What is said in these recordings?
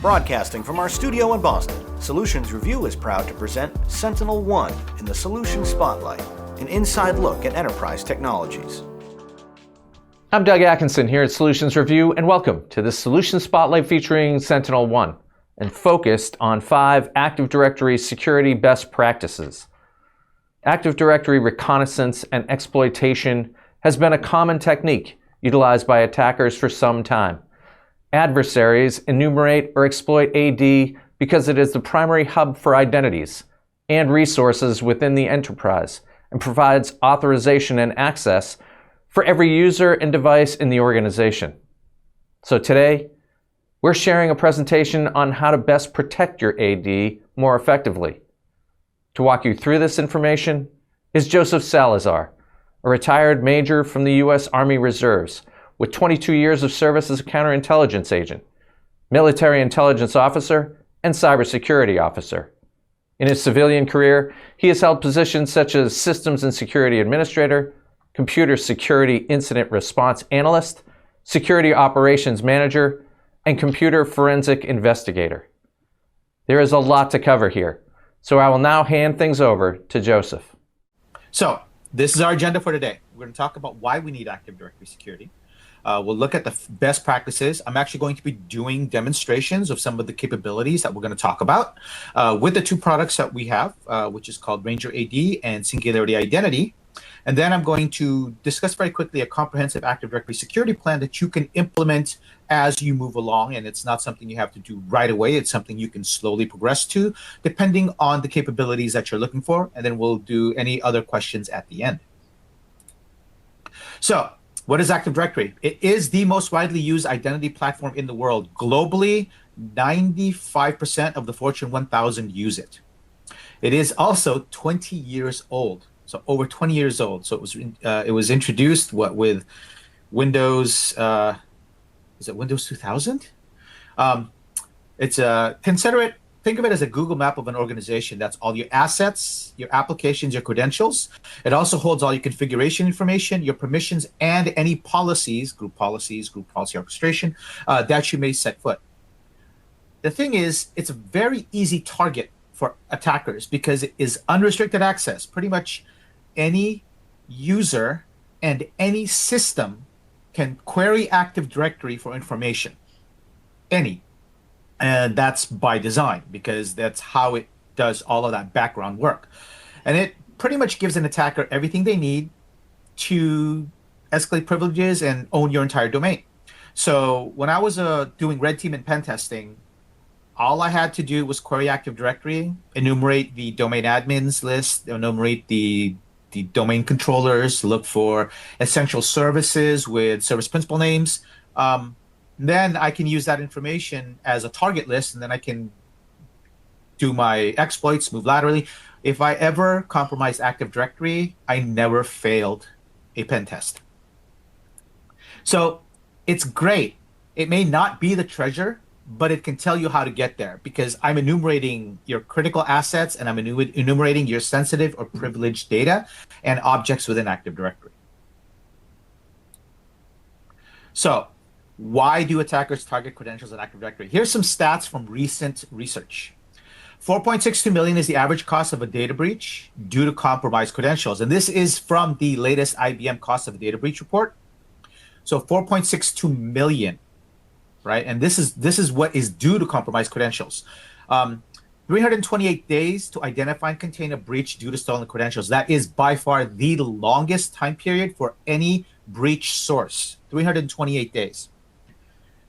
Broadcasting from our studio in Boston, Solutions Review is proud to present SentinelOne in the Solution Spotlight, an inside look at enterprise technologies. I'm Doug Atkinson here at Solutions Review, and welcome to the Solution Spotlight featuring SentinelOne, and focused on 5 Active Directory security best practices. Active Directory reconnaissance and exploitation has been a common technique utilized by attackers for some time. Adversaries enumerate or exploit AD because it is the primary hub for identities and resources within the enterprise and provides authorization and access for every user and device in the organization. So today, we're sharing a presentation on how to best protect your AD more effectively. To walk you through this information is Joseph Salazar, a retired major from the U.S. Army Reserves, with 22 years of service as a counterintelligence agent, military intelligence officer, and cybersecurity officer. In his civilian career, he has held positions such as Systems and Security Administrator, Computer Security Incident Response Analyst, Security Operations Manager, and Computer Forensic Investigator. There is a lot to cover here, so I will now hand things over to Joseph. So, this is our agenda for today. We're going to talk about why we need Active Directory security. We'll look at the best practices. I'm actually going to be doing demonstrations of some of the capabilities that we're going to talk about with the 2 products that we have, which is called Ranger AD and Singularity Identity. And then I'm going to discuss very quickly a comprehensive Active Directory security plan that you can implement as you move along. And it's not something you have to do right away. It's something you can slowly progress to, depending on the capabilities that you're looking for. And then we'll do any other questions at the end. So, what is Active Directory? It is the most widely used identity platform in the world. Globally, 95% of the Fortune 1000 use it. It is also 20 years old, so over 20 years old. So it was introduced with Windows. Is it Windows 2000? Think of it as a Google map of an organization. That's all your assets, your applications, your credentials. It also holds all your configuration information, your permissions, and any policies, group policy orchestration, that you may set foot. The thing is, it's a very easy target for attackers because it is unrestricted access. Pretty much any user and any system can query Active Directory for information. Any. And that's by design, because that's how it does all of that background work. And it pretty much gives an attacker everything they need to escalate privileges and own your entire domain. So when I was doing red team and pen testing, all I had to do was query Active Directory, enumerate the domain admins list, enumerate the domain controllers, look for essential services with service principal names. Then I can use that information as a target list, and then I can do my exploits, move laterally. If I ever compromised Active Directory, I never failed a pen test. So it's great. It may not be the treasure, but it can tell you how to get there, because I'm enumerating your critical assets and I'm enumerating your sensitive or privileged data and objects within Active Directory. So, why do attackers target credentials in Active Directory? Here's some stats from recent research. 4.62 million is the average cost of a data breach due to compromised credentials. And this is from the latest IBM cost of a data breach report. So 4.62 million, right? And this is what is due to compromised credentials. 328 days to identify and contain a breach due to stolen credentials. That is by far the longest time period for any breach source, 328 days.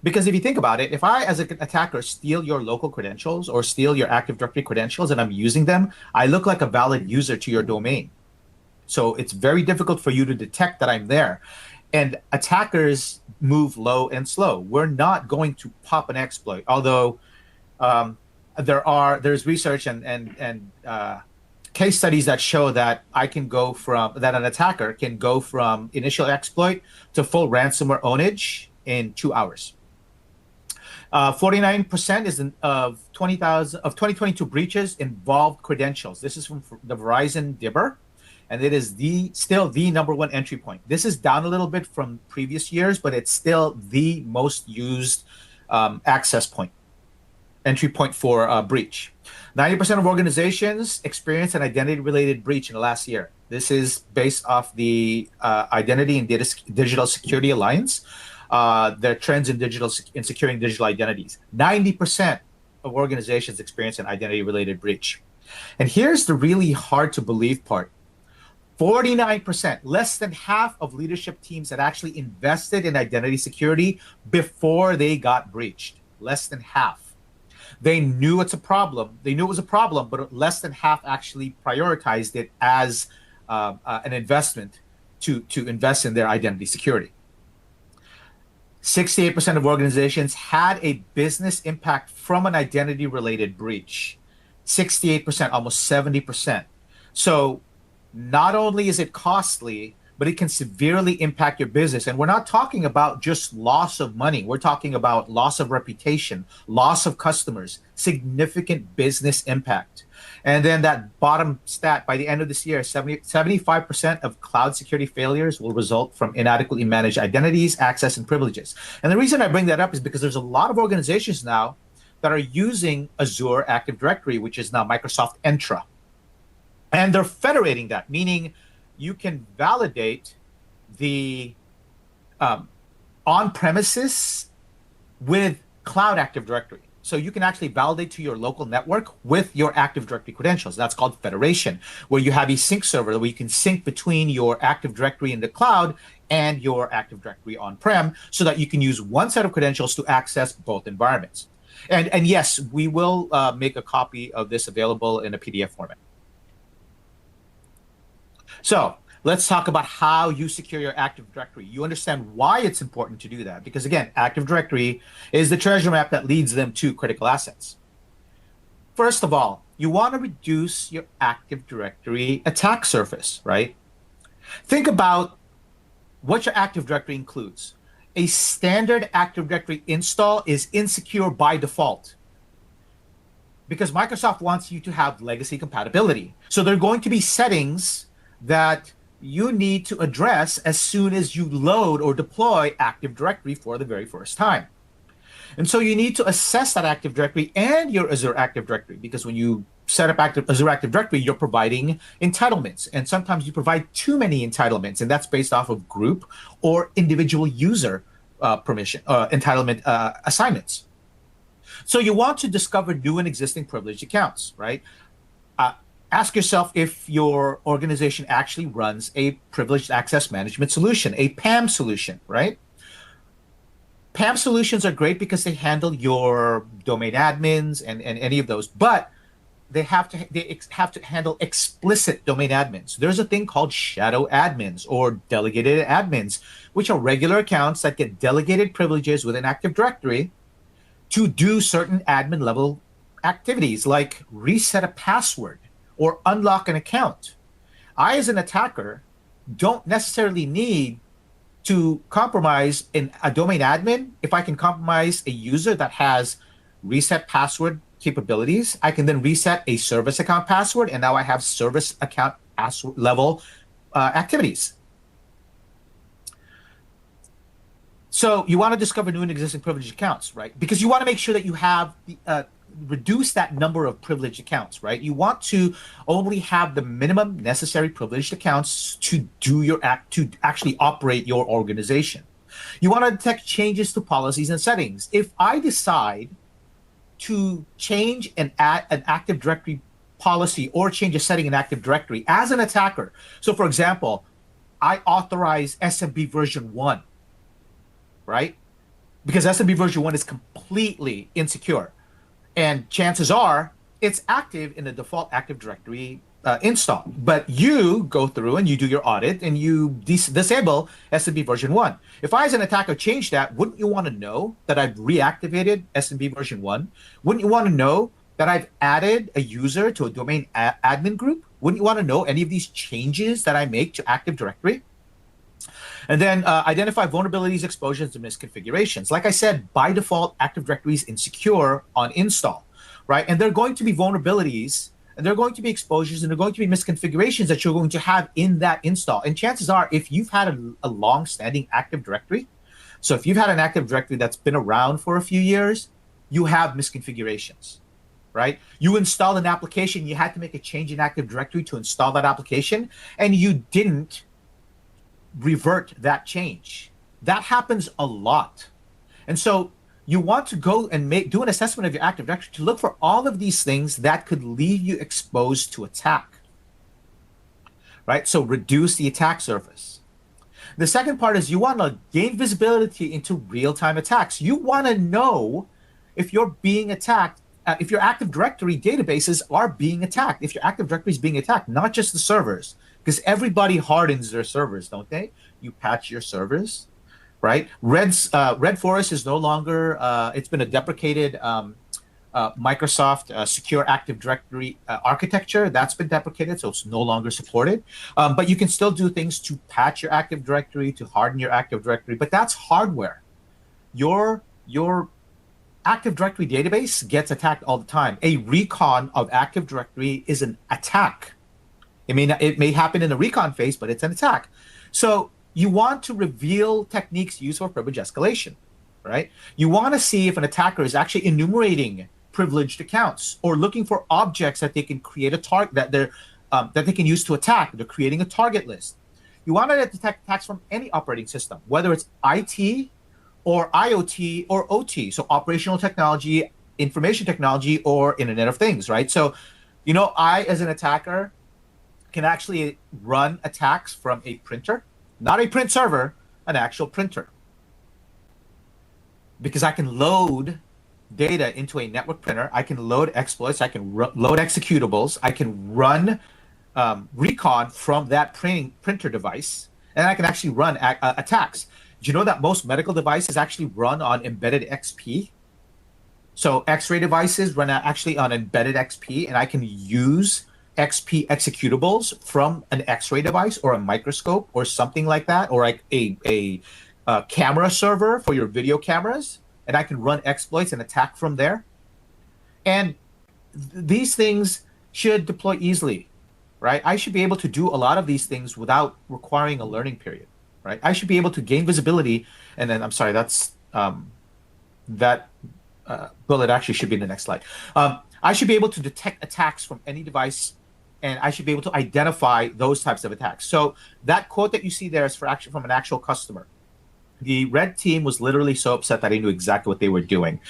Because if you think about it, if I, as an attacker, steal your local credentials or steal your Active Directory credentials and I'm using them, I look like a valid user to your domain. So it's very difficult for you to detect that I'm there. And attackers move low and slow. We're not going to pop an exploit, although there's research and case studies that show that an attacker can go from initial exploit to full ransomware ownage in 2 hours. 49% of 2022 breaches involved credentials. This is from the Verizon Dibber, and it is still the #1 entry point. This is down a little bit from previous years, but it's still the most used access point. entry point for breach. 90% of organizations experience an identity-related breach in the last year. This is based off the Identity and Digital Security Alliance, their trends in securing digital identities. 90% of organizations experience an identity-related breach. And here's the really hard to believe part. 49%, less than half of leadership teams had actually invested in identity security before they got breached. Less than half. They knew it's a problem. They knew it was a problem, but less than half actually prioritized it as an investment to invest in their identity security. 68% of organizations had a business impact from an identity-related breach. 68%, almost 70%. So not only is it costly, but it can severely impact your business. And we're not talking about just loss of money. We're talking about loss of reputation, loss of customers, significant business impact. And then that bottom stat, by the end of this year, 75% of cloud security failures will result from inadequately managed identities, access, and privileges. And the reason I bring that up is because there's a lot of organizations now that are using Azure Active Directory, which is now Microsoft Entra. And they're federating that, meaning you can validate the on-premises with cloud Active Directory. So you can actually validate to your local network with your Active Directory credentials. That's called federation, where you have a sync server where you can sync between your Active Directory in the cloud and your Active Directory on-prem so that you can use one set of credentials to access both environments. And yes, we will make a copy of this available in a PDF format. So let's talk about how you secure your Active Directory. You understand why it's important to do that. Because again, Active Directory is the treasure map that leads them to critical assets. First of all, you want to reduce your Active Directory attack surface, right? Think about what your Active Directory includes. A standard Active Directory install is insecure by default, because Microsoft wants you to have legacy compatibility. So there are going to be settings that you need to address as soon as you load or deploy Active Directory for the very first time. And so you need to assess that Active Directory and your Azure Active Directory, because when you set up Azure Active Directory, you're providing entitlements. And sometimes you provide too many entitlements, and that's based off of group or individual user entitlement assignments. So you want to discover new and existing privileged accounts, right? Ask yourself if your organization actually runs a privileged access management solution, a PAM solution, right? PAM solutions are great because they handle your domain admins and any of those, but they have to handle explicit domain admins. There's a thing called shadow admins or delegated admins, which are regular accounts that get delegated privileges within Active Directory to do certain admin level activities like reset a password or unlock an account. I, as an attacker, don't necessarily need to compromise a domain admin. If I can compromise a user that has reset password capabilities, I can then reset a service account password, and now I have service account password level activities. So you want to discover new and existing privileged accounts, right? Because you want to make sure that you have reduce that number of privileged accounts, right? You want to only have the minimum necessary privileged accounts to do to actually operate your organization. You want to detect changes to policies and settings. If I decide to change an Active Directory policy or change a setting in Active Directory as an attacker, so for example, I authorize SMB version 1, right? Because SMB version 1 is completely insecure. And chances are it's active in the default Active Directory install. But you go through and you do your audit and you disable SMB version 1. If I, as an attacker, change that, wouldn't you want to know that I've reactivated SMB version 1? Wouldn't you want to know that I've added a user to a domain admin group? Wouldn't you want to know any of these changes that I make to Active Directory? And then identify vulnerabilities, exposures, and misconfigurations. Like I said, by default, Active Directory is insecure on install, right? And there are going to be vulnerabilities, and there are going to be exposures, and there are going to be misconfigurations that you're going to have in that install. And chances are, if you've had a long-standing Active Directory, so if you've had an Active Directory that's been around for a few years, you have misconfigurations, right? You installed an application, you had to make a change in Active Directory to install that application, and you didn't revert that change. That happens a lot. And so you want to go and do an assessment of your Active Directory to look for all of these things that could leave you exposed to attack, right? So reduce the attack surface. The second part is you want to gain visibility into real-time attacks. You want to know if you're being attacked, if your Active Directory databases are being attacked, if your Active Directory is being attacked, not just the servers, because everybody hardens their servers, don't they? You patch your servers, right? Red Forest is no longer, it's been a deprecated Microsoft Secure Active Directory architecture. That's been deprecated, so it's no longer supported. But you can still do things to patch your Active Directory, to harden your Active Directory, but that's hardware. Your Active Directory database gets attacked all the time. A recon of Active Directory is an attack. It may happen in the recon phase, but it's an attack. So you want to reveal techniques used for privilege escalation, right? You want to see if an attacker is actually enumerating privileged accounts or looking for objects that they can create a target that they can use to attack. They're creating a target list. You want to detect attacks from any operating system, whether it's IT or IoT or OT, so operational technology, information technology, or Internet of Things, right? So, I, as an attacker, can actually run attacks from a printer, not a print server, an actual printer. Because I can load data into a network printer, I can load exploits, I can load executables, I can run recon from that printer device, and I can actually run attacks. Do you know that most medical devices actually run on embedded XP? So X-ray devices run actually on embedded XP, and I can use XP executables from an X-ray device or a microscope or something like that, or like a camera server for your video cameras, and I can run exploits and attack from there. And these things should deploy easily, right? I should be able to do a lot of these things without requiring a learning period, right? I should be able to gain visibility, and then, I'm sorry, that's that bullet actually should be in the next slide. I should be able to detect attacks from any device, and I should be able to identify those types of attacks. So that quote that you see there is from an actual customer. The red team was literally so upset that I knew exactly what they were doing.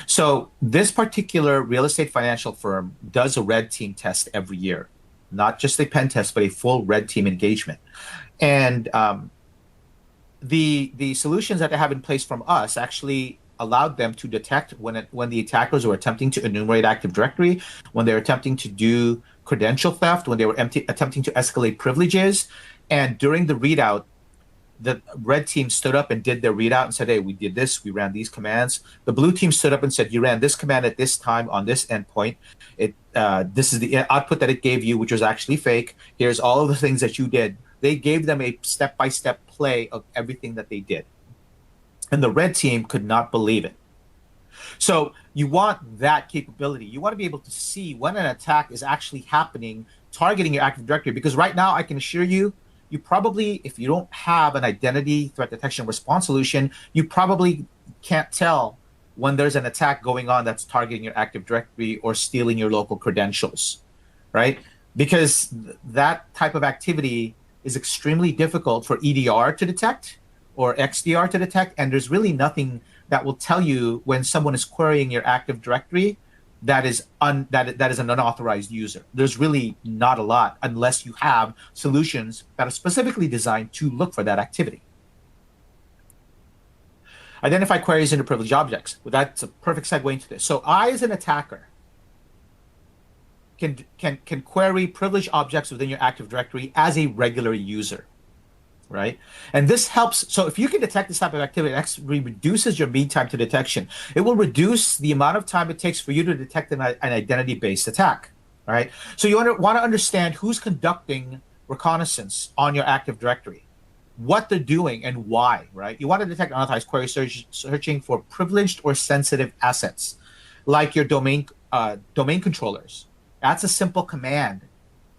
So this particular real estate financial firm does a red team test every year, not just a pen test, but a full red team engagement. And the solutions that they have in place from us actually allowed them to detect when the attackers were attempting to enumerate Active Directory, when they were attempting to do credential theft, when they were attempting to escalate privileges. And during the readout, the red team stood up and did their readout and said, hey, we did this, we ran these commands. The blue team stood up and said, you ran this command at this time on this endpoint. This is the output that it gave you, which was actually fake. Here's all of the things that you did. They gave them a step-by-step play of everything that they did. And the red team could not believe it. So you want that capability. You want to be able to see when an attack is actually happening, targeting your Active Directory. Because right now, I can assure you, you probably, if you don't have an identity threat detection response solution, you probably can't tell when there's an attack going on that's targeting your Active Directory or stealing your local credentials, right? Because that type of activity is extremely difficult for EDR to detect or XDR to detect, and there's really nothing that will tell you when someone is querying your Active Directory that is an unauthorized user. There's really not a lot unless you have solutions that are specifically designed to look for that activity. Identify queries into privileged objects. Well, that's a perfect segue into this. So I, as an attacker, can query privileged objects within your Active Directory as a regular user, right? And this helps. So if you can detect this type of activity, it actually reduces your mean time to detection. It will reduce the amount of time it takes for you to detect an identity-based attack, right? So you want to understand who's conducting reconnaissance on your Active Directory, what they're doing, and why, right? You want to detect unauthorized query searching for privileged or sensitive assets, like your domain controllers. That's a simple command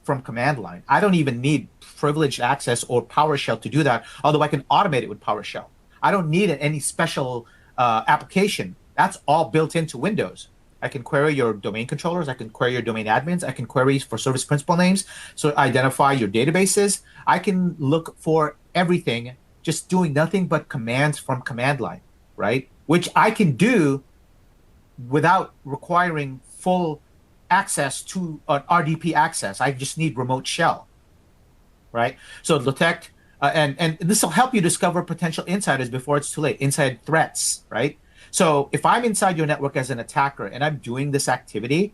from command line. I don't even need privileged access or PowerShell to do that, although I can automate it with PowerShell. I don't need any special application That's all built into Windows. I can query your domain controllers. I can query your domain admins. I can query for service principal names. So identify your databases. I can look for everything just doing nothing but commands from command line, right? Which I can do without requiring full access to an RDP access. I just need remote shell, right? So detect, and this will help you discover potential insiders before it's too late, inside threats, right? So if I'm inside your network as an attacker and I'm doing this activity,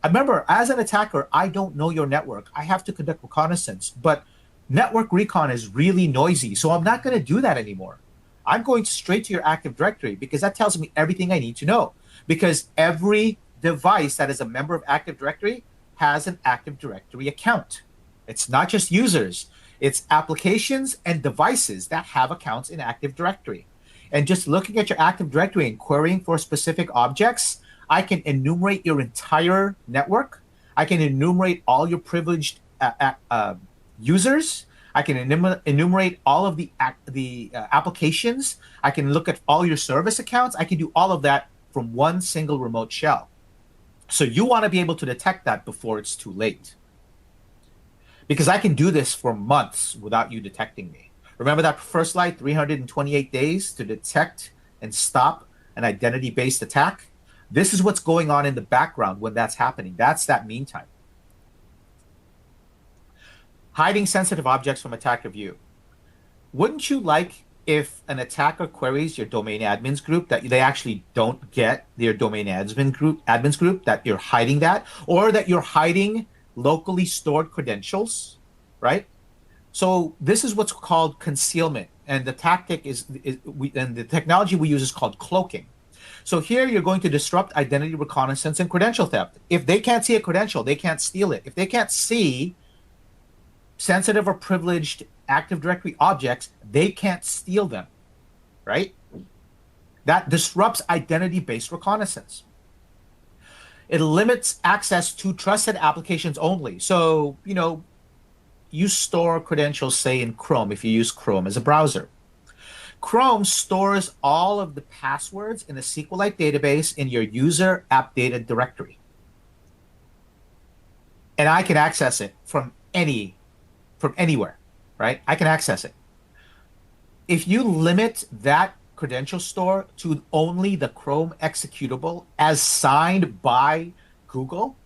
remember, as an attacker, I don't know your network. I have to conduct reconnaissance, but network recon is really noisy. So I'm not going to do that anymore. I'm going straight to your Active Directory because that tells me everything I need to know. Because every device that is a member of Active Directory has an Active Directory account. It's not just users, it's applications and devices that have accounts in Active Directory. And just looking at your Active Directory and querying for specific objects, I can enumerate your entire network. I can enumerate all your privileged users. I can enumerate all of the applications. I can look at all your service accounts. I can do all of that from one single remote shell. So you want to be able to detect that before it's too late. Because I can do this for months without you detecting me. Remember that first slide, 328 days to detect and stop an identity-based attack? This is what's going on in the background when that's happening. That's that meantime. Hiding sensitive objects from attacker view. Wouldn't you like if an attacker queries your domain admins group that they actually don't get their domain admins group, that you're hiding that, or that you're hiding locally stored credentials, right? So this is what's called concealment, and the tactic and the technology we use is called cloaking. So here you're going to disrupt identity reconnaissance and credential theft. If they can't see a credential, they can't steal it. If they can't see sensitive or privileged Active Directory objects, they can't steal them, right? That disrupts identity-based reconnaissance. It limits access to trusted applications only. So, you store credentials, say, in Chrome, if you use Chrome as a browser. Chrome stores all of the passwords in a SQLite database in your user app data directory. And I can access it from anywhere, right? I can access it. If you limit that credential store to only the Chrome executable as signed by Google,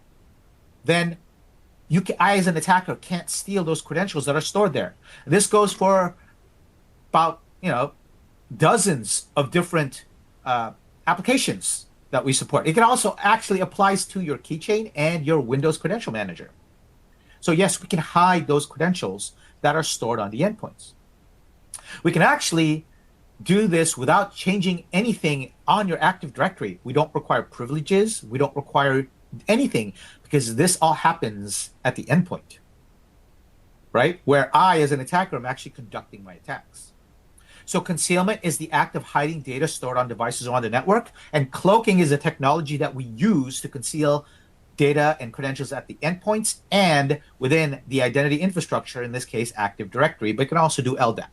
then I, as an attacker, can't steal those credentials that are stored there. This goes for about, dozens of different applications that we support. It can also actually applies to your keychain and your Windows Credential Manager. So yes, we can hide those credentials that are stored on the endpoints. We can actually do this without changing anything on your Active Directory. We don't require privileges. We don't require anything because this all happens at the endpoint, right? Where I, as an attacker, am actually conducting my attacks. So concealment is the act of hiding data stored on devices or on the network, and cloaking is a technology that we use to conceal data and credentials at the endpoints and within the identity infrastructure, in this case, Active Directory, but can also do LDAP.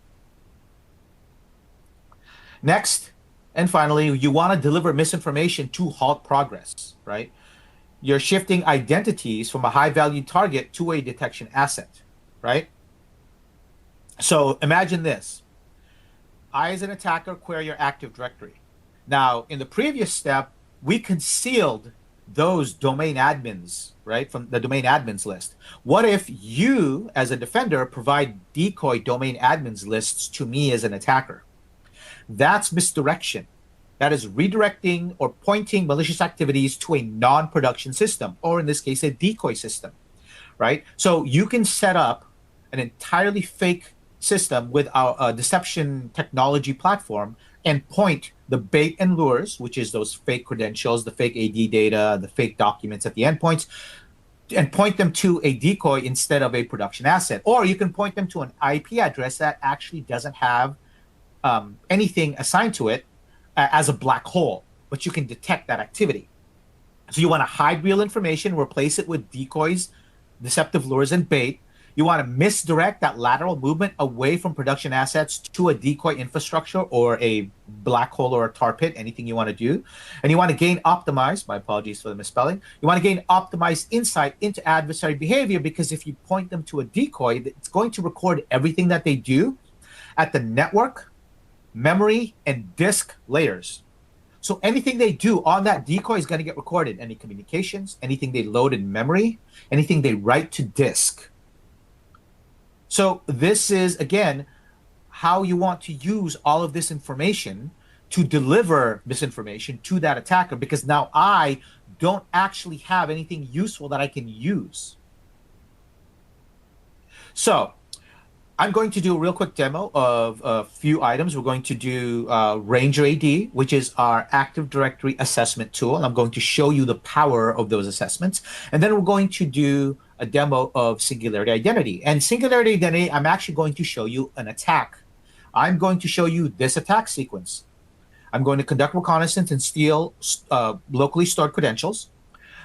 Next, and finally, you want to deliver misinformation to halt progress, right? You're shifting identities from a high-value target to a detection asset, right? So imagine this. I, as an attacker, query your Active Directory. Now, in the previous step, we concealed those domain admins, right, from the domain admins list. What if you, as a defender, provide decoy domain admins lists to me as an attacker? That's misdirection. That is redirecting or pointing malicious activities to a non-production system, or in this case, a decoy system, right? So you can set up an entirely fake system with our deception technology platform and point the bait and lures, which is those fake credentials, the fake AD data, the fake documents at the endpoints, and point them to a decoy instead of a production asset. Or you can point them to an IP address that actually doesn't have anything assigned to it as a black hole, but you can detect that activity. So you want to hide real information, replace it with decoys, deceptive lures, and bait. You want to misdirect that lateral movement away from production assets to a decoy infrastructure or a black hole or a tar pit, anything you want to do. And you want to gain optimized, my apologies for the misspelling, you want to gain optimized insight into adversary behavior, because if you point them to a decoy, it's going to record everything that they do at the network, memory, and disk layers. So anything they do on that decoy is going to get recorded. Any communications, anything they load in memory, anything they write to disk. So this is, again, how you want to use all of this information to deliver misinformation to that attacker, because now I don't actually have anything useful that I can use. So I'm going to do a real quick demo of a few items. We're going to do Ranger AD, which is our Active Directory assessment tool. And I'm going to show you the power of those assessments. And then we're going to do a demo of Singularity Identity. And Singularity Identity, I'm actually going to show you an attack. I'm going to show you this attack sequence. I'm going to conduct reconnaissance and steal locally stored credentials.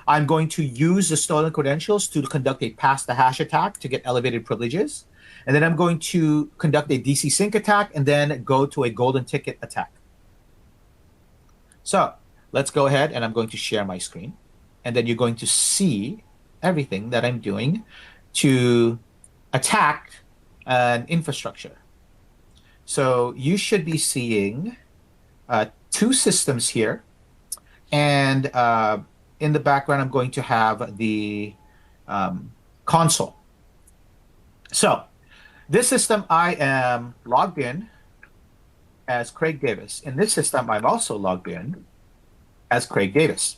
I'm going to use the stolen credentials to conduct a pass-the-hash attack to get elevated privileges. And then I'm going to conduct a DC sync attack and then go to a golden ticket attack. So let's go ahead and I'm going to share my screen. And then you're going to see everything that I'm doing to attack an infrastructure. So you should be seeing two systems here. And in the background, I'm going to have the console. So this system, I am logged in as Craig Davis. In this system, I'm also logged in as Craig Davis.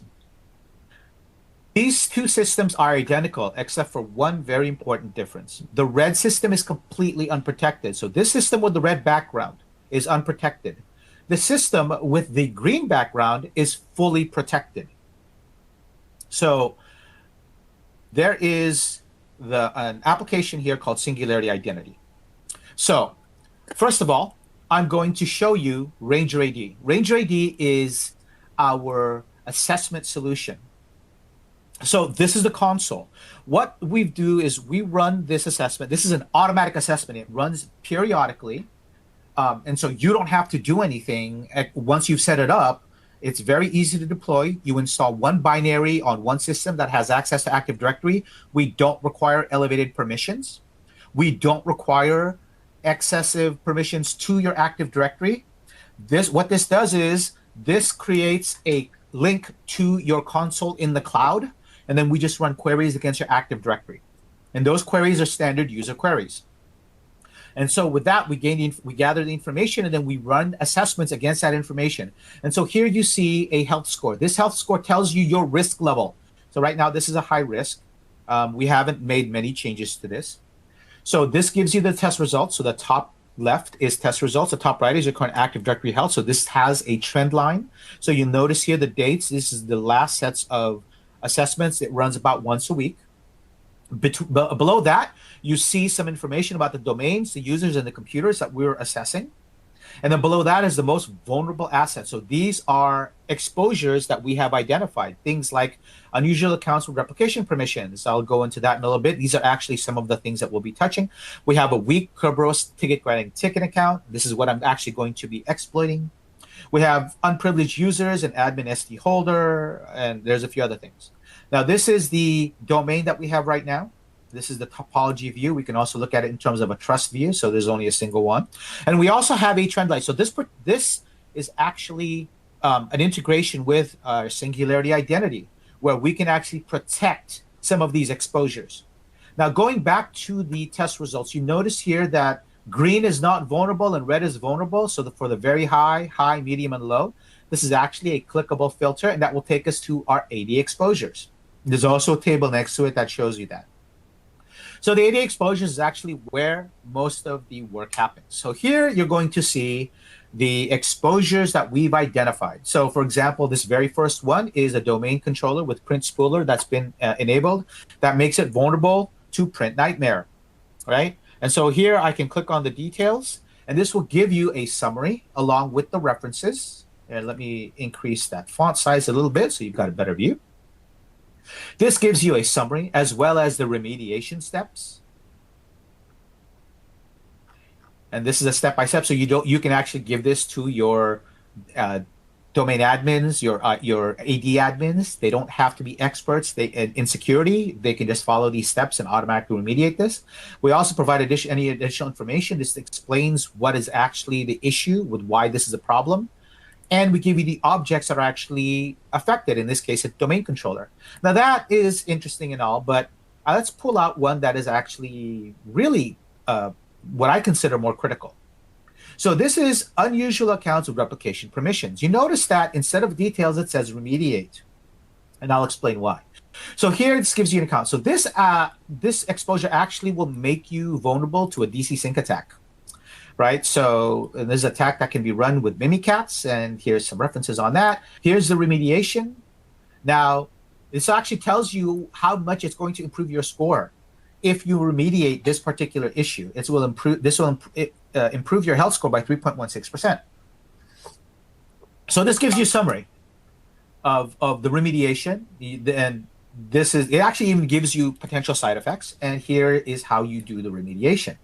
These two systems are identical, except for one very important difference. The red system is completely unprotected. So this system with the red background is unprotected. The system with the green background is fully protected. So there is an application here called Singularity Identity. So first of all, I'm going to show you Ranger AD. Ranger AD is our assessment solution. So this is the console. What we do is we run this assessment. This is an automatic assessment. It runs periodically. And so you don't have to do anything. Once you've set it up, it's very easy to deploy. You install one binary on one system that has access to Active Directory. We don't require elevated permissions. We don't require excessive permissions to your Active Directory. What this does is this creates a link to your console in the cloud, and then we just run queries against your Active Directory. And those queries are standard user queries. And so with that, we gather the information, and then we run assessments against that information. And so here you see a health score. This health score tells you your risk level. So right now, this is a high risk. We haven't made many changes to this. So this gives you the test results. So the top left is test results. The top right is your current Active Directory health. So this has a trend line. So you notice here the dates. This is the last sets of assessments. It runs about once a week. Below that, you see some information about the domains, the users, and the computers that we're assessing. And then below that is the most vulnerable assets. So these are exposures that we have identified. Things like unusual accounts with replication permissions. I'll go into that in a little bit. These are actually some of the things that we'll be touching. We have a weak Kerberos ticket granting ticket account. This is what I'm actually going to be exploiting. We have unprivileged users and admin SD holder, and there's a few other things. Now, this is the domain that we have right now. This is the topology view. We can also look at it in terms of a trust view. So there's only a single one. And we also have a trend line. So this is actually an integration with our Singularity Identity, where we can actually protect some of these exposures. Now, going back to the test results, you notice here that green is not vulnerable and red is vulnerable. So for the very high, medium, and low, this is actually a clickable filter, and that will take us to our 80 exposures. There's also a table next to it that shows you that. So the 80 exposures is actually where most of the work happens. So here you're going to see the exposures that we've identified. So for example, this very first one is a domain controller with print spooler that's been enabled. That makes it vulnerable to print nightmare, right? And so here I can click on the details, and this will give you a summary along with the references. And let me increase that font size a little bit so you've got a better view. This gives you a summary as well as the remediation steps. And this is a step-by-step, so you can actually give this to your domain admins, your AD admins. They don't have to be experts. In security, they can just follow these steps and automatically remediate this. We also provide any additional information. This explains what is actually the issue with why this is a problem. And we give you the objects that are actually affected, in this case, a domain controller. Now that is interesting and all, but let's pull out one that is actually really what I consider more critical. So this is unusual accounts with replication permissions. You notice that instead of details, it says remediate, and I'll explain why. So here, this gives you an account. So this exposure actually will make you vulnerable to a DC sync attack, right? So there's an attack that can be run with Mimikatz, and here's some references on that. Here's the remediation. Now, this actually tells you how much it's going to improve your score if you remediate this particular issue. This will improve your health score by 3.16%. So this gives you a summary of the remediation, and it actually even gives you potential side effects, and here is how you do the remediation.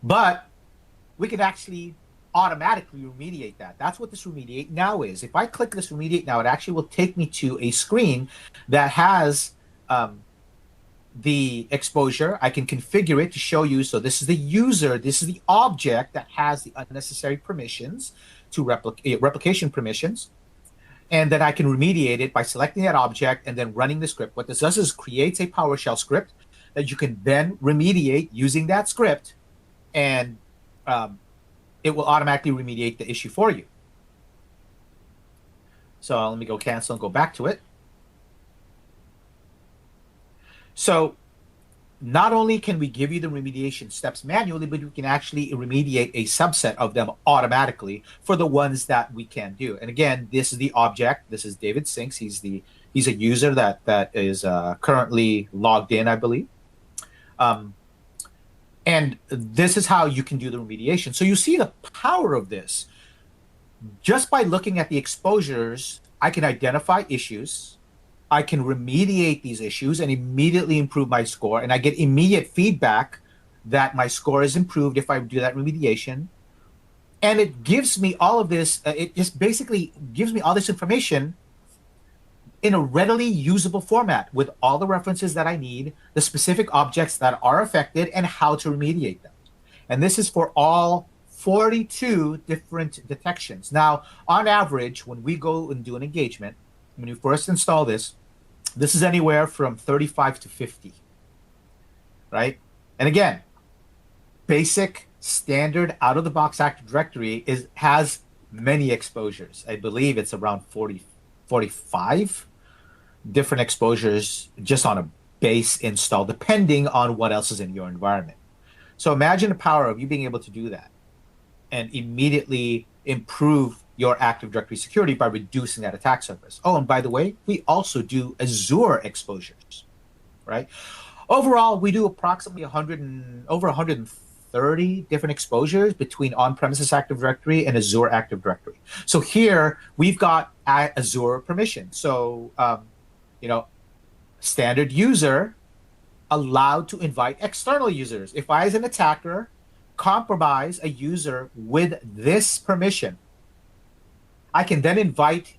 But we can actually automatically remediate that. That's what this remediate now is. If I click this remediate now, it actually will take me to a screen that has the exposure. I can configure it to show you. So this is the user, this is the object that has the unnecessary permissions to replication permissions. And then I can remediate it by selecting that object and then running the script. What this does is creates a PowerShell script that you can then remediate using that script, and it will automatically remediate the issue for you. So let me go cancel and go back to it. So not only can we give you the remediation steps manually, but we can actually remediate a subset of them automatically for the ones that we can do. And again, this is the object. This is David Sinks. He's a user that is currently logged in, I believe. And this is how you can do the remediation. So you see the power of this. Just by looking at the exposures, I can identify issues. I can remediate these issues and immediately improve my score. And I get immediate feedback that my score is improved if I do that remediation. And it gives me all of this. It just basically gives me all this information in a readily usable format with all the references that I need, the specific objects that are affected, and how to remediate them. And this is for all 42 different detections. Now, on average, when we go and do an engagement, when you first install this is anywhere from 35 to 50, right? And again, basic, standard, out-of-the-box Active Directory has many exposures. I believe it's around 45 different exposures just on a base install, depending on what else is in your environment. So imagine the power of you being able to do that and immediately improve your Active Directory security by reducing that attack surface. Oh, and by the way, we also do Azure exposures, right? Overall, we do approximately over 130 different exposures between on-premises Active Directory and Azure Active Directory. So here we've got Azure permission. So, standard user allowed to invite external users. If I, as an attacker, compromise a user with this permission, I can then invite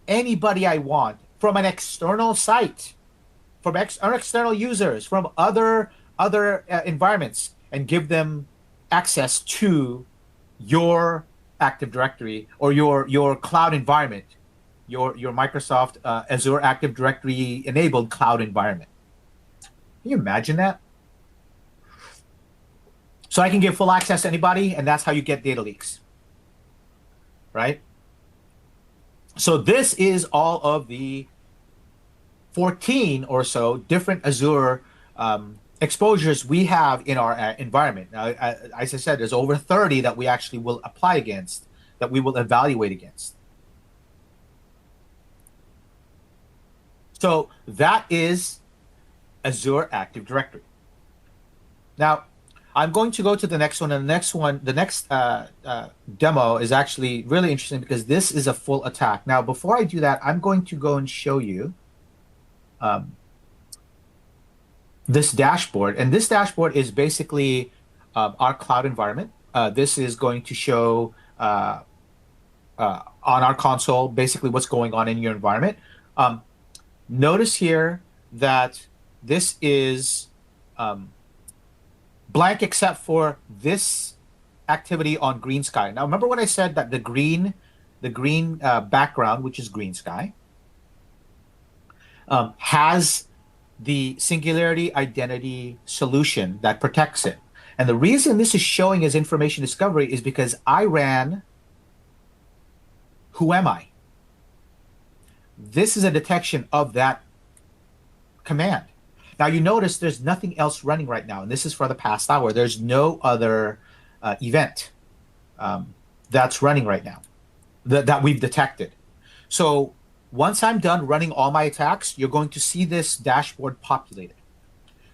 anybody I want from an external site, from external users, from other environments, and give them access to your Active Directory or your cloud environment, your Microsoft Azure Active Directory enabled cloud environment. Can you imagine that? So I can give full access to anybody, and that's how you get data leaks, right? So this is all of the 14 or so different Azure exposures we have in our environment. Now, as I said, there's over 30 that we actually will apply against, that we will evaluate against. So that is Azure Active Directory. Now, I'm going to go to the next one, and the next demo is actually really interesting because this is a full attack. Now, before I do that, I'm going to go and show you this dashboard. And this dashboard is basically our cloud environment. This is going to show on our console basically what's going on in your environment. Notice here that this is blank except for this activity on green sky. Now, remember when I said that the green background, which is green sky, has the singularity identity solution that protects it. And the reason this is showing as information discovery is because I ran who am I? This is a detection of that command. Now you notice there's nothing else running right now, and this is for the past hour. There's no other event that's running right now that we've detected. So once I'm done running all my attacks, you're going to see this dashboard populated.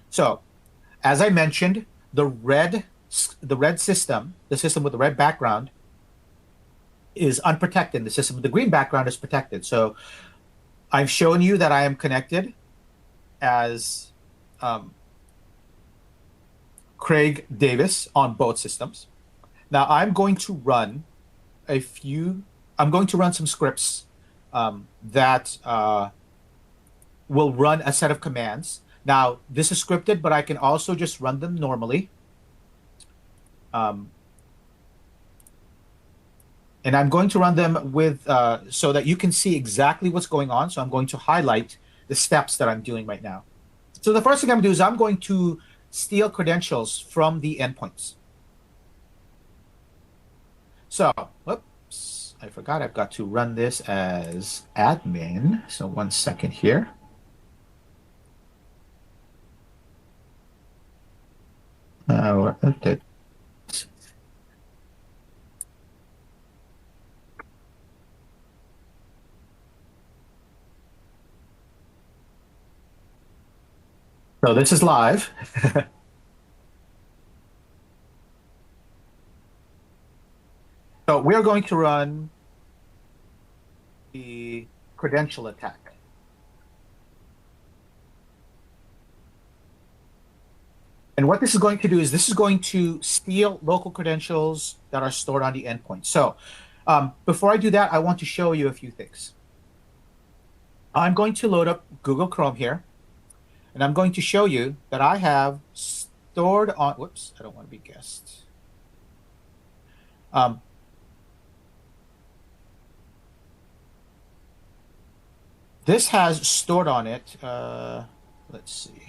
So as I mentioned, the red system, the system with the red background, is unprotected. The system with the green background is protected. So I've shown you that I am connected as Craig Davis on both systems. Now I'm going to run some scripts that will run a set of commands. Now this is scripted, but I can also just run them normally. And I'm going to run them with so that you can see exactly what's going on. So I'm going to highlight the steps that I'm doing right now. So the first thing I'm going to do is I'm going to steal credentials from the endpoints. So, whoops, I forgot I've got to run this as admin. So 1 second here. So this is live. So we're going to run the credential attack. And what this is going to do is this is going to steal local credentials that are stored on the endpoint. So before I do that, I want to show you a few things. I'm going to load up Google Chrome here, and I'm going to show you that I have stored on, whoops, I don't want to be guessed. This has stored on it, let's see.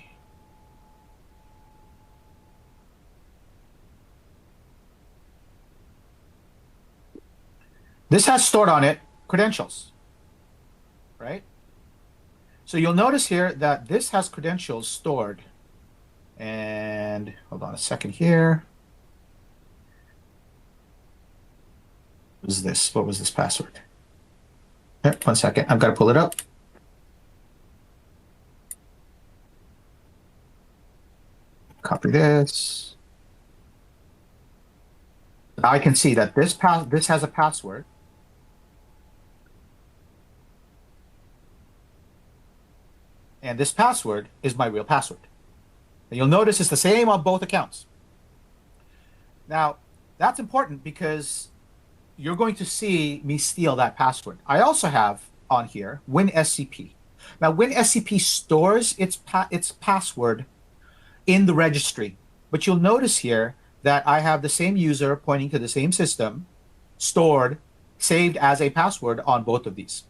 This has stored on it credentials, right? So you'll notice here that this has credentials stored. And hold on a second here. What was this? What was this password? Here, 1 second. I've got to pull it up. Copy this. Now I can see that this has a password. And this password is my real password. And you'll notice it's the same on both accounts. Now, that's important because you're going to see me steal that password. I also have on here WinSCP. Now, WinSCP stores its password in the registry. But you'll notice here that I have the same user pointing to the same system stored, saved as a password on both of these,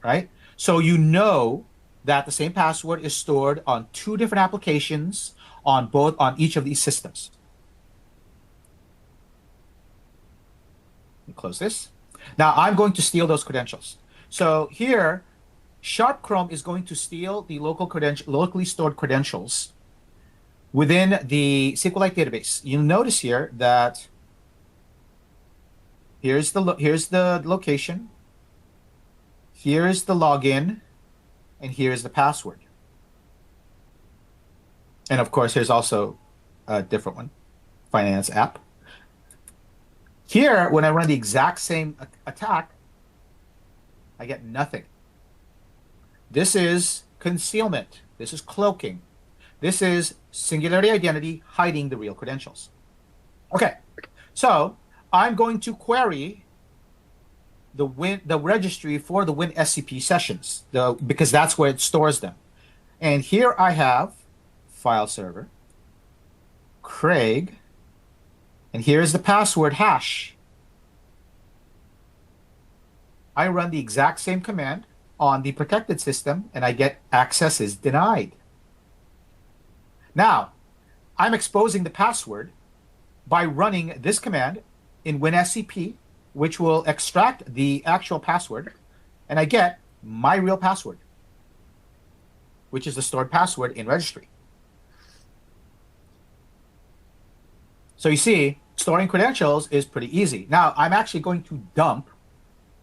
right? So you know that the same password is stored on 2 different applications on each of these systems. Let me close this. Now I'm going to steal those credentials. So here, Sharp Chrome is going to steal the locally stored credentials within the SQLite database. You'll notice here that here's the location, here's the login, and here is the password. And of course, here's also a different one, finance app. Here, when I run the exact same attack, I get nothing. This is concealment. This is cloaking. This is singularity identity hiding the real credentials. Okay, so I'm going to query the registry for the WinSCP sessions, because that's where it stores them. And here I have file server, Craig, and here's the password hash. I run the exact same command on the protected system, and I get access is denied. Now, I'm exposing the password by running this command in WinSCP, which will extract the actual password, and I get my real password, which is the stored password in registry. So you see, storing credentials is pretty easy. Now, I'm actually going to dump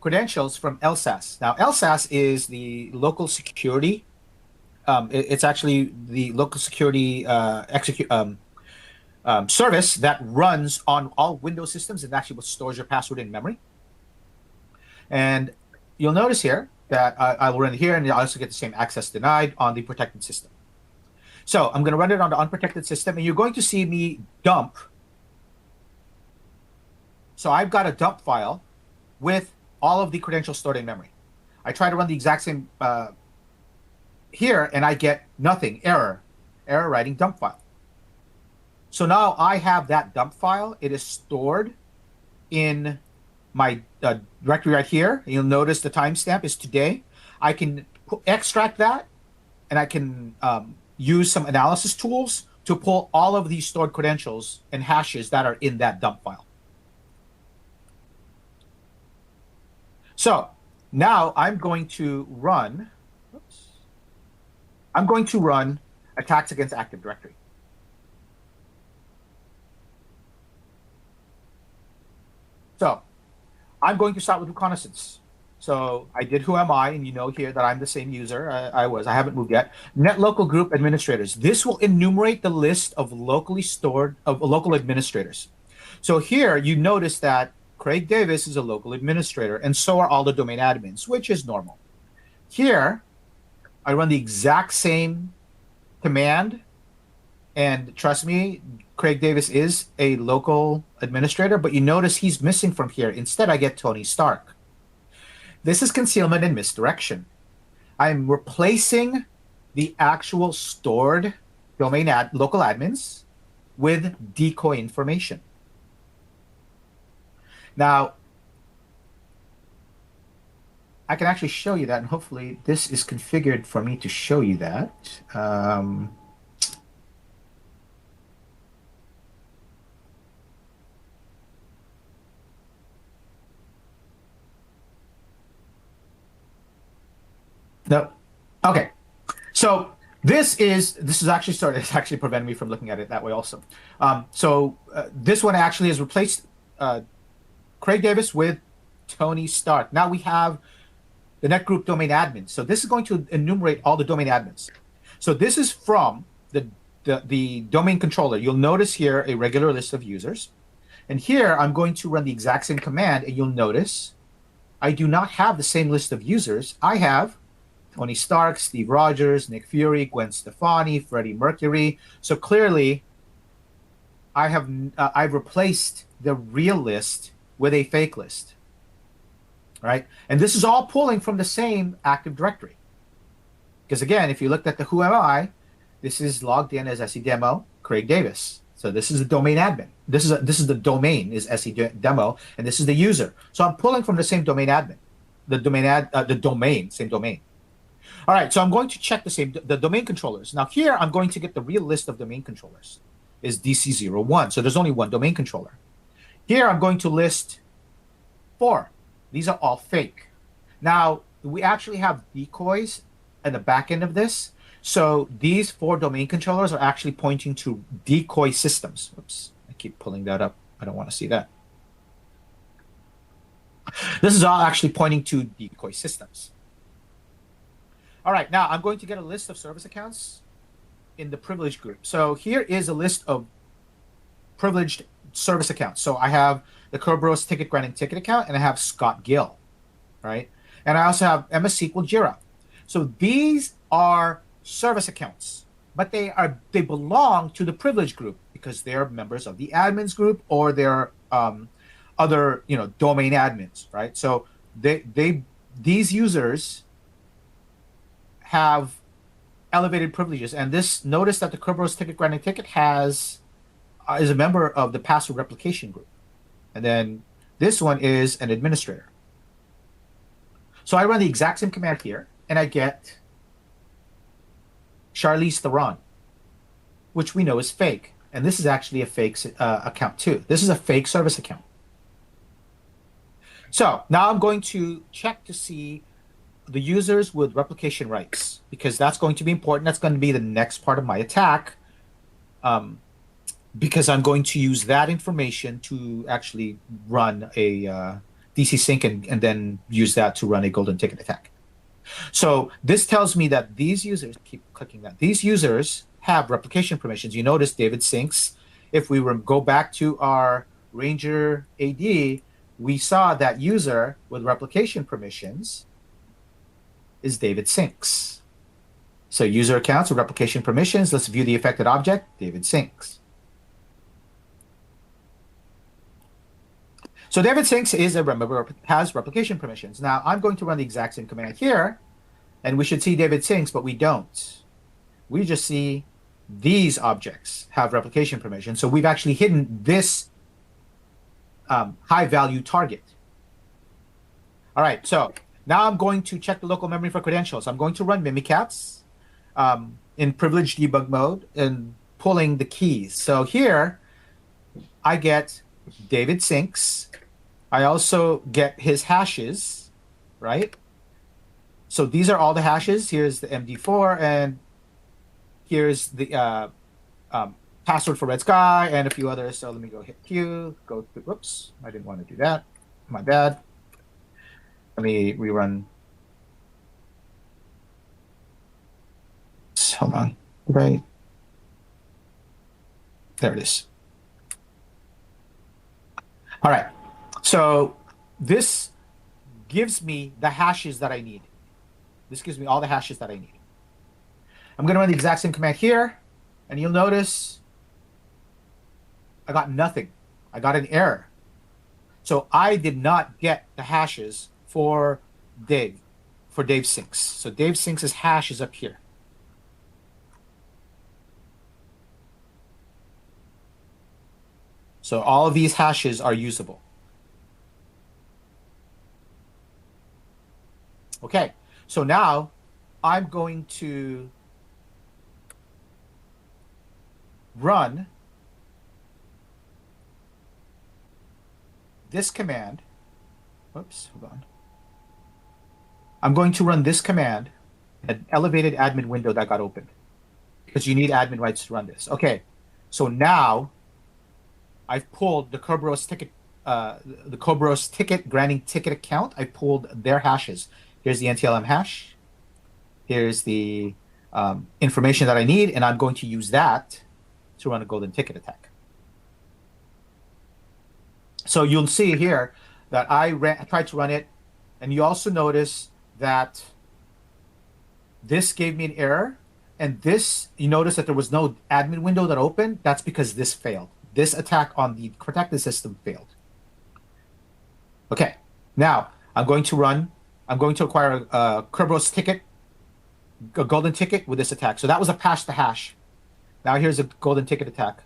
credentials from LSAS. Now, LSAS is the local security. It's actually the local security service that runs on all Windows systems and actually stores your password in memory. And you'll notice here that I will run it here, and I also get the same access denied on the protected system. So I'm going to run it on the unprotected system, and you're going to see me dump. So I've got a dump file with all of the credentials stored in memory. I try to run the exact same here, and I get nothing, error writing dump file. So now I have that dump file. It is stored in my directory right here. You'll notice the timestamp is today. I can extract that, and I can use some analysis tools to pull all of these stored credentials and hashes that are in that dump file. So now I'm going to run attacks against Active Directory. So I'm going to start with reconnaissance. So I did who am I, and you know here that I'm the same user I haven't moved yet. Net local group administrators. This will enumerate the list of locally stored local administrators. So here you notice that Craig Davis is a local administrator, and so are all the domain admins, which is normal. Here, I run the exact same command, and trust me, Craig Davis is a local administrator, but you notice he's missing from here. Instead, I get Tony Stark. This is concealment and misdirection. I'm replacing the actual stored domain local admins with decoy information. Now, I can actually show you that, and hopefully this is configured for me to show you that. No. Okay. So this is actually started. It's actually preventing me from looking at it that way also. This one actually has replaced Craig Davis with Tony Stark. Now we have the net group domain admin. So this is going to enumerate all the domain admins. So this is from the domain controller. You'll notice here a regular list of users. And here I'm going to run the exact same command, and you'll notice I do not have the same list of users. I have Tony Stark, Steve Rogers, Nick Fury, Gwen Stefani, Freddie Mercury. So clearly I've replaced the real list with a fake list. Right? And this is all pulling from the same Active Directory. Because again, if you looked at the who am I, this is logged in as SE Demo Craig Davis. So this is the domain admin. This is the domain is SE Demo, and this is the user. So I'm pulling from the same domain admin, same domain. All right, so I'm going to check the domain controllers. Now here I'm going to get the real list of domain controllers is DC01. So there's only one domain controller. Here I'm going to list 4. These are all fake. Now we actually have decoys at the back end of this. So these 4 domain controllers are actually pointing to decoy systems. Oops, I keep pulling that up. I don't want to see that. This is all actually pointing to decoy systems. All right, now I'm going to get a list of service accounts in the privileged group. So here is a list of privileged service accounts. So I have the Kerberos ticket granting ticket account, and I have Scott Gill, right? And I also have MS SQL Jira. So these are service accounts. but they belong to the privileged group because they're members of the admins group, or they're other domain admins, right? So these users have elevated privileges, and this notice that the Kerberos ticket granting ticket is a member of the password replication group, and then this one is an administrator. So I run the exact same command here, and I get Charlize Theron, which we know is fake. And this is actually a fake account too. This is a fake service account. So now I'm going to check to see the users with replication rights, because that's going to be important. That's going to be the next part of my attack, because I'm going to use that information to actually run a DC sync and then use that to run a golden ticket attack. So this tells me that these users, keep clicking that, these users have replication permissions. You notice David Sinks. If we go back to our Ranger AD, we saw that user with replication permissions is David Sinks. So user accounts with replication permissions. Let's view the affected object, David Sinks. So David Sinks has replication permissions. Now I'm going to run the exact same command here, and we should see David Sinks, but we don't. We just see these objects have replication permissions. So we've actually hidden this high-value target. All right, so now I'm going to check the local memory for credentials. I'm going to run mimikatz in privileged debug mode and pulling the keys. So here I get David Sinks. I also get his hashes, right? So these are all the hashes. Here's the MD4, and here's the password for Red Sky and a few others. So let me go hit Q, go to, whoops, I didn't want to do that. My bad. Let me rerun. Hold on. Right. There it is. All right. So this gives me the hashes that I need. This gives me all the hashes that I need. I'm going to run the exact same command here, and you'll notice I got nothing. I got an error. So I did not get the hashes for Dave Sinks. So Dave Sinks' hash is up here. So all of these hashes are usable. Okay, so now I'm going to run this command. Whoops, hold on. I'm going to run this command, an elevated admin window that got opened, because you need admin rights to run this. Okay, so now I've pulled the Kerberos ticket granting ticket account. I pulled their hashes. Here's the NTLM hash. Here's the information that I need, and I'm going to use that to run a golden ticket attack. So you'll see here that I tried to run it, and you also notice that this gave me an error, and this, you notice that there was no admin window that opened. That's because this failed. This attack on the protected system failed. Okay, now I'm going to acquire a Kerberos ticket, a golden ticket with this attack. So that was a patch to hash. Now here's a golden ticket attack.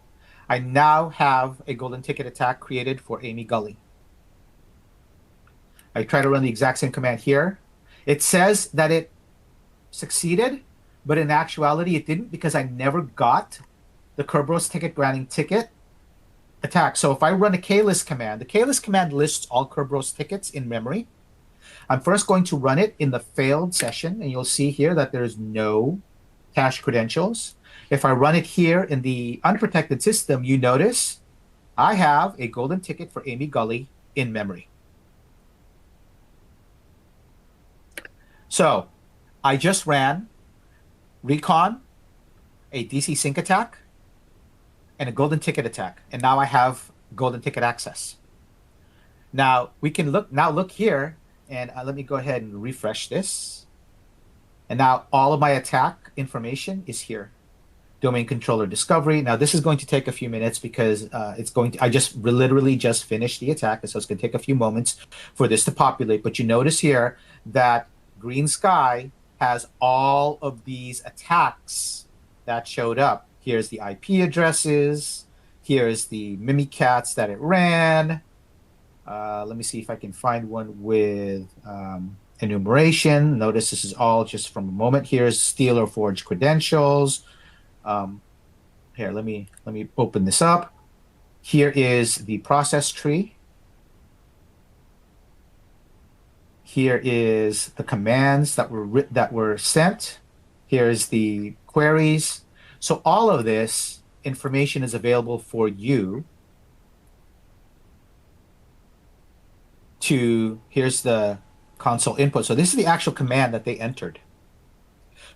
I now have a golden ticket attack created for Amy Gully. I try to run the exact same command here. It says that it succeeded, but in actuality it didn't, because I never got the Kerberos ticket granting ticket attack. So if I run a klist command, the klist command lists all Kerberos tickets in memory. I'm first going to run it in the failed session, and you'll see here that there's no cache credentials. If I run it here in the unprotected system, you notice I have a golden ticket for Amy Gully in memory. So I just ran recon, a DC sync attack, and a golden ticket attack, and now I have golden ticket access. Now we can look here, and let me go ahead and refresh this. And now all of my attack information is here. domain controller discovery. Now this is going to take a few minutes because I just literally just finished the attack, so it's going to take a few moments for this to populate. But you notice here that Green Sky has all of these attacks that showed up. Here's the IP addresses. Here's the Mimikatz that it ran. Let me see if I can find one with enumeration. Notice this is all just from a moment. Here's steal or forge credentials. Here, let me open this up. Here is the process tree. Here is the commands that were sent. Here's the queries. So all of this information is available for you to, here's the console input. So this is the actual command that they entered.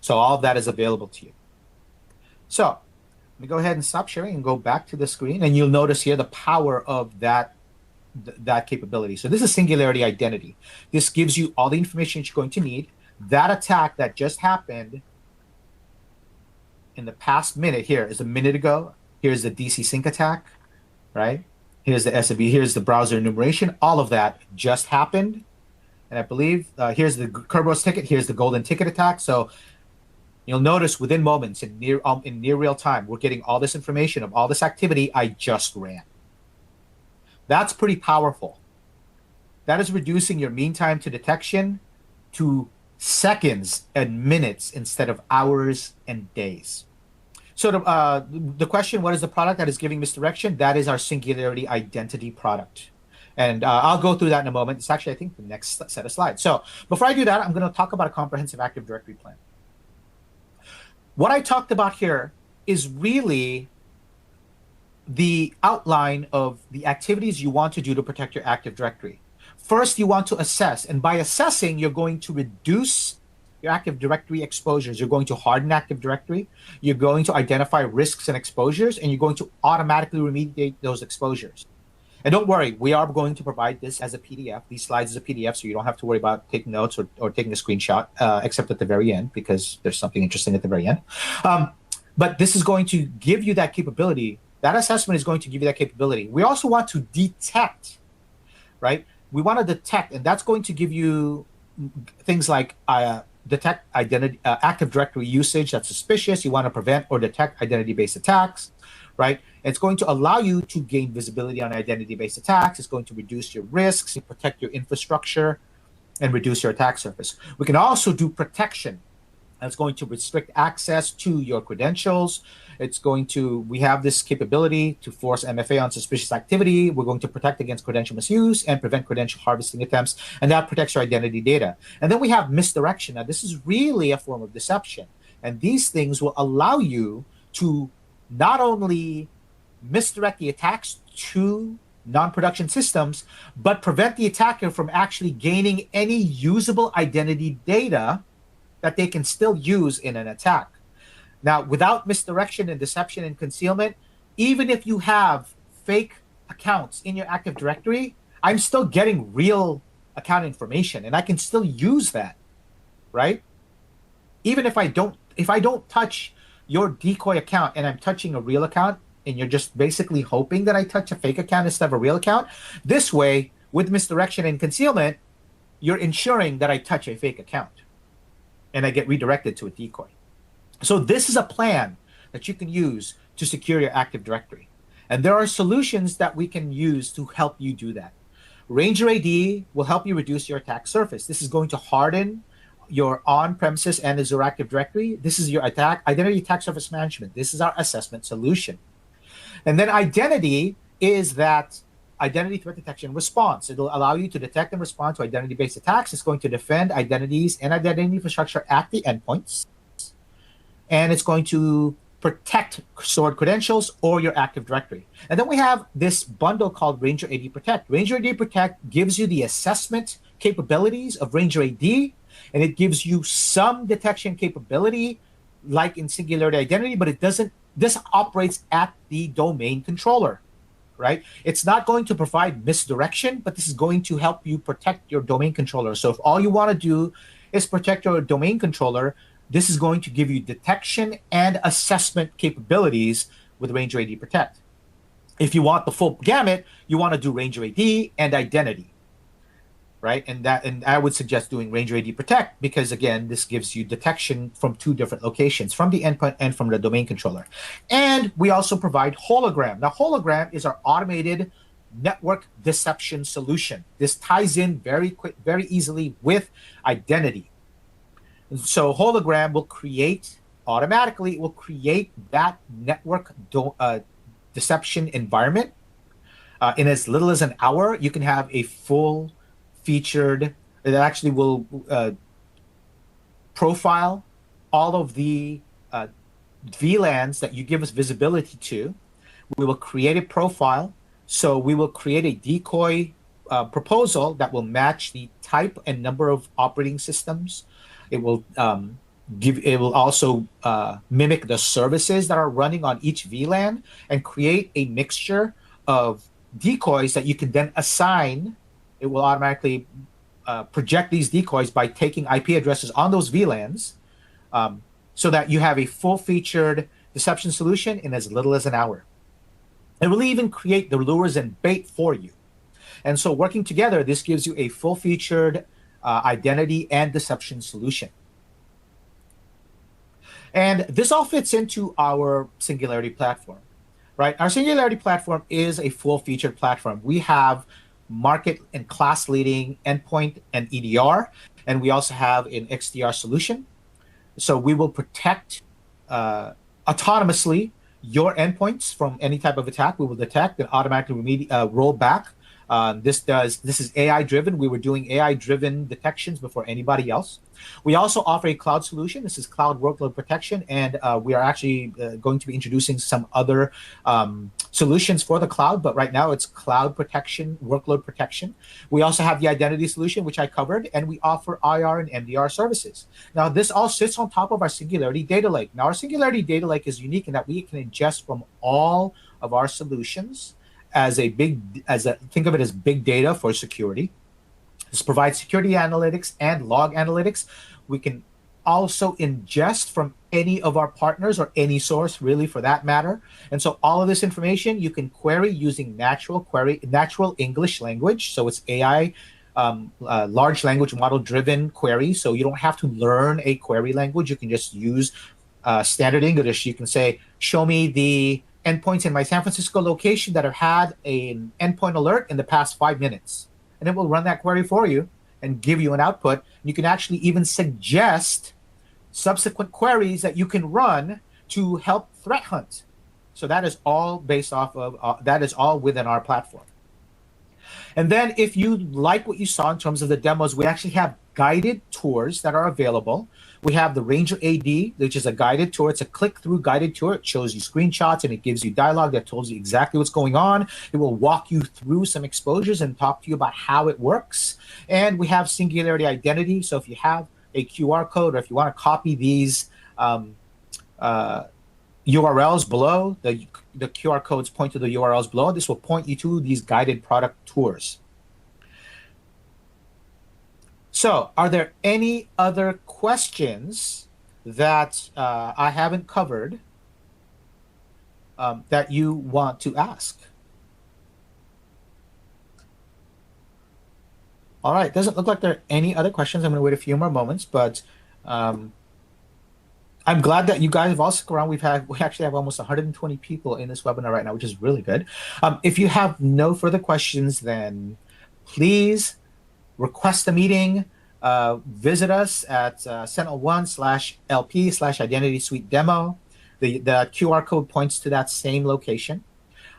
So all of that is available to you. So let me go ahead and stop sharing and go back to the screen, and you'll notice here the power of that capability. So this is singularity identity. This gives you all the information you're going to need. That attack that just happened in the past minute here is a minute ago. Here's the DC sync attack, right? Here's the SMB, here's the browser enumeration. All of that just happened. And I believe here's the Kerberos ticket, here's the golden ticket attack. So you'll notice within moments, in near real time, we're getting all this information of all this activity I just ran. That's pretty powerful. That is reducing your mean time to detection to seconds and minutes instead of hours and days. So the question, what is the product that is giving misdirection? That is our singularity identity product. And I'll go through that in a moment. It's actually, I think, the next set of slides. So before I do that, I'm going to talk about a comprehensive Active Directory plan. What I talked about here is really the outline of the activities you want to do to protect your Active Directory. First, you want to assess, and by assessing, you're going to reduce your Active Directory exposures. You're going to harden Active Directory. You're going to identify risks and exposures, and you're going to automatically remediate those exposures. And don't worry, we are going to provide this as a PDF, these slides as a PDF, so you don't have to worry about taking notes or taking a screenshot, except at the very end, because there's something interesting at the very end. But this is going to give you that capability. That assessment is going to give you that capability. We also want to detect, right? We want to detect, and that's going to give you things like detect identity, Active Directory usage that's suspicious. You want to prevent or detect identity-based attacks, right? It's going to allow you to gain visibility on identity-based attacks. It's going to reduce your risks, protect your infrastructure, and reduce your attack surface. We can also do protection. That's going to restrict access to your credentials. We have this capability to force MFA on suspicious activity. We're going to protect against credential misuse and prevent credential harvesting attempts, and that protects your identity data. And then we have misdirection. Now, this is really a form of deception. And these things will allow you to not only misdirect the attacks to non-production systems, but prevent the attacker from actually gaining any usable identity data that they can still use in an attack. Now, without misdirection and deception and concealment, even if you have fake accounts in your Active Directory, I'm still getting real account information, and I can still use that, right? Even if I don't touch your decoy account and I'm touching a real account, and you're just basically hoping that I touch a fake account instead of a real account, this way, with misdirection and concealment, you're ensuring that I touch a fake account and I get redirected to a decoy. So this is a plan that you can use to secure your Active Directory. And there are solutions that we can use to help you do that. Ranger AD will help you reduce your attack surface. This is going to harden your on-premises and Azure Active Directory. This is your identity attack surface management. This is our assessment solution. And then identity is that identity threat detection response. It'll allow you to detect and respond to identity-based attacks. It's going to defend identities and identity infrastructure at the endpoints. And it's going to protect stored credentials or your Active Directory. And then we have this bundle called Ranger AD Protect. Ranger AD Protect gives you the assessment capabilities of Ranger AD, and it gives you some detection capability like in Singularity Identity, but it doesn't. This operates at the domain controller, right? It's not going to provide misdirection, but this is going to help you protect your domain controller. So if all you want to do is protect your domain controller, this is going to give you detection and assessment capabilities with Ranger AD Protect. If you want the full gamut, you want to do Ranger AD and identity, right? And I would suggest doing Ranger AD Protect because, again, this gives you detection from two different locations, from the endpoint and from the domain controller. And we also provide Hologram. Now, Hologram is our automated network deception solution. This ties in very easily with identity. So Hologram will create automatically, it will create that network deception environment in as little as an hour. You can have a full featured, it actually will profile all of the VLANs that you give us visibility to. We will create a profile. So we will create a decoy proposal that will match the type and number of operating systems. It will also mimic the services that are running on each VLAN and create a mixture of decoys that you can then assign. It will automatically project these decoys by taking IP addresses on those VLANs so that you have a full-featured deception solution in as little as an hour. It will even create the lures and bait for you. And so working together, this gives you a full-featured identity and deception solution. And this all fits into our Singularity platform, right? Our Singularity platform is a full-featured platform. We have market and class-leading endpoint and EDR, and we also have an XDR solution. So we will protect autonomously your endpoints from any type of attack. We will detect and automatically roll back. This is AI driven. We were doing AI driven detections before anybody else. We also offer a cloud solution. This is cloud workload protection, and we are actually going to be introducing some other solutions for the cloud, but right now it's cloud protection, workload protection. We also have the identity solution, which I covered, and we offer IR and MDR services. Now, this all sits on top of our Singularity Data Lake. Now, our Singularity Data Lake is unique in that we can ingest from all of our solutions think of it as big data for security. This provides security analytics and log analytics. We can also ingest from any of our partners or any source, really, for that matter. And so all of this information you can query using natural English language. So it's AI, large language model driven query. So you don't have to learn a query language. You can just use standard English. You can say, show me the endpoints in my San Francisco location that have had an endpoint alert in the past 5 minutes. And it will run that query for you and give you an output. You can actually even suggest subsequent queries that you can run to help threat hunt. So that is all based off of, that is all within our platform. And then if you like what you saw in terms of the demos, we actually have guided tours that are available. We have the Ranger AD, which is a guided tour. It's a click-through guided tour. It shows you screenshots and it gives you dialogue that tells you exactly what's going on. It will walk you through some exposures and talk to you about how it works. And we have Singularity Identity. So if you have a QR code or if you want to copy these URLs below, the QR codes point to the URLs below. This will point you to these guided product tours. So are there any other questions that I haven't covered that you want to ask? All right, doesn't look like there are any other questions. I'm going to wait a few more moments, but I'm glad that you guys have all stuck around. We actually have almost 120 people in this webinar right now, which is really good. If you have no further questions, then please request a meeting. Visit us at SentinelOne/LP/Identity Suite Demo. The QR code points to that same location.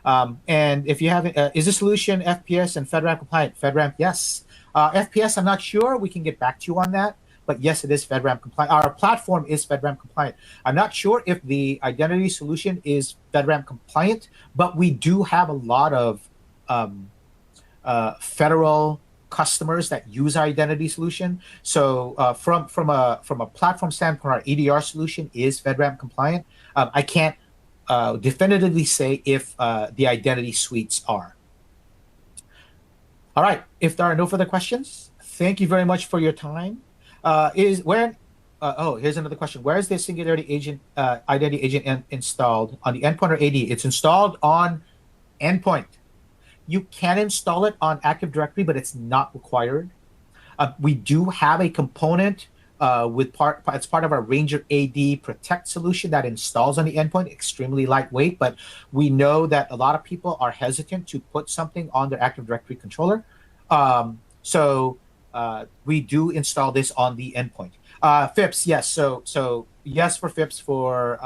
And if you have, is the solution FPS and FedRAMP compliant? FedRAMP, yes. FPS, I'm not sure. We can get back to you on that. But yes, it is FedRAMP compliant. Our platform is FedRAMP compliant. I'm not sure if the identity solution is FedRAMP compliant, but we do have a lot of federal customers that use our identity solution. So from a platform standpoint, our EDR solution is FedRAMP compliant. I can't definitively say if the identity suites are. All right. If there are no further questions, thank you very much for your time. here's another question. Where is the Singularity Agent, Identity Agent installed? On the endpoint or AD? It's installed on endpoint. You can install it on Active Directory, but it's not required. We do have a component it's part of our Ranger AD Protect solution that installs on the endpoint, extremely lightweight, but we know that a lot of people are hesitant to put something on their Active Directory controller. So we do install this on the endpoint. FIPS, yes. So yes for FIPS for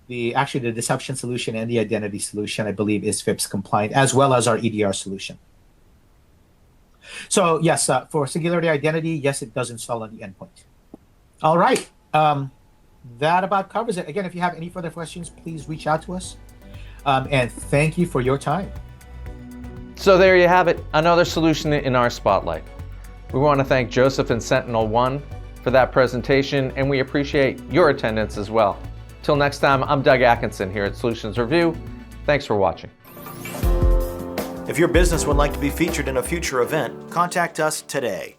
the deception solution and the identity solution, I believe, is FIPS compliant, as well as our EDR solution. So yes, for Singularity Identity, yes, it does install on the endpoint. All right. That about covers it. Again, if you have any further questions, please reach out to us. And thank you for your time. So there you have it, another solution in our spotlight. We want to thank Joseph and SentinelOne for that presentation, and we appreciate your attendance as well. Till next time, I'm Doug Atkinson here at Solutions Review. Thanks for watching. If your business would like to be featured in a future event, contact us today.